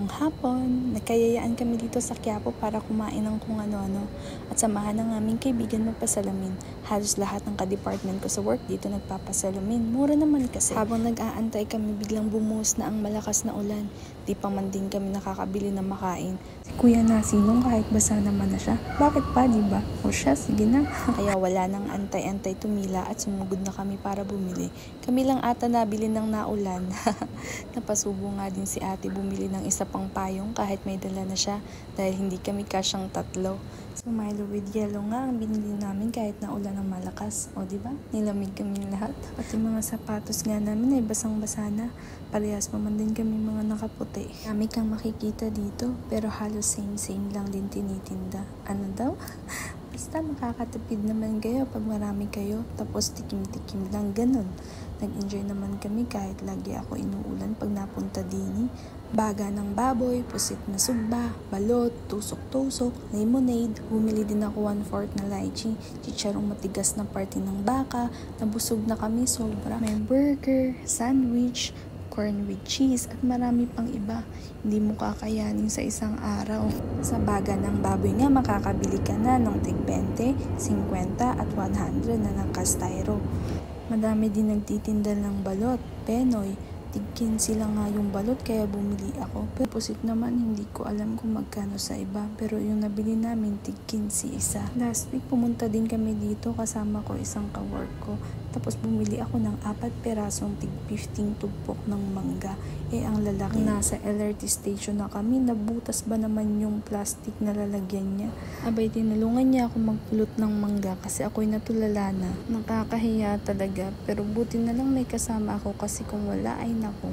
Magandang hapon. Nagkayayaan kami dito sa Quiapo para kumain ng kung ano-ano at samahan ng aming kaibigan magpasalamin. Halos lahat ng ka-department ko sa work dito nagpapasalamin. Mura naman kasi. Habang nag-aantay kami, biglang bumuhos na ang malakas na ulan. Di pa man din kami nakakabili ng makain. Si Kuya Nasinong kahit basa naman na siya. Bakit pa, di ba? O siya, sige na. Kaya wala nang antay-antay tumila at sumugod na kami para bumili. Kami lang ata nabili ng naulan. Napasubo nga din si ate bumili ng isa pang payong kahit may dala na siya dahil hindi kami kasyang tatlo. So Milo with yellow nga ang binili namin kahit na ulan ng malakas. O diba? Nilamig kami lahat. Pati mga sapatos nga namin ay basang-basa na. Parehas pa man din kami mga nakaputi. Dami kang makikita dito pero halos same-same lang din tinitinda. Ano daw? Basta makakatipid naman kayo pag marami kayo tapos tikim-tikim lang ganun. Nag-enjoy naman kami kahit lagi ako inuulan pag napunta dini. Baga ng baboy, pusit na sugba, balot, tusok-tusok, lemonade. Bumili din ako 1/4 na lychee, chicharong matigas na parte ng baka. Nabusog na kami sobra. May burger, sandwich, corn with cheese at marami pang iba. Hindi mo kakayanin sa isang araw. Sa baga ng baboy nga makakabili ka na ng tig 20, 50 at 100 na ng kastyro. Madami din nagtitinda ng balot, penoy. Tig 15 lang nga yung balot kaya bumili ako. Pero pusit naman hindi ko alam kung magkano sa iba. Pero yung nabili namin tig 15 isa. Last week pumunta din kami dito kasama ko isang kawork ko. Tapos bumili ako ng 4 perasong tig 15 tugpok ng mangga. Ang lalaki. Nasa LRT station na kami. Nabutas ba naman yung plastic na lalagyan niya? Abay, tinulungan niya ako magpulot ng mangga kasi ako'y natulala na. Nakakahiya talaga. Pero buti na lang may kasama ako kasi kung wala ay naku.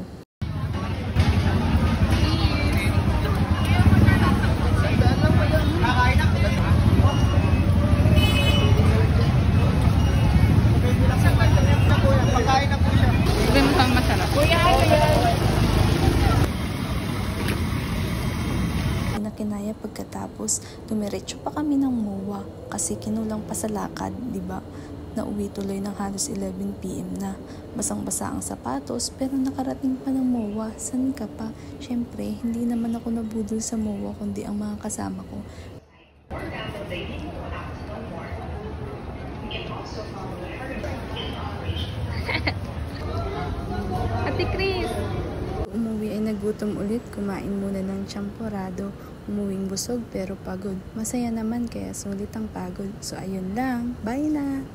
Kinaya pagkatapos, dumiretso pa kami ng MOA kasi kinulang pa sa lakad, di ba? Nauwi tuloy ng halos 11 PM na. Basang-basa ang sapatos pero nakarating pa ng MOA. San ka pa? Syempre, hindi naman ako nabudol sa MOA kundi ang mga kasama ko. Ate Chris! Umuwi ay nagutom ulit, kumain muna ng champorado. Umuwing busog pero pagod. Masaya naman kaya sulit ang pagod. So ayun lang, bye na!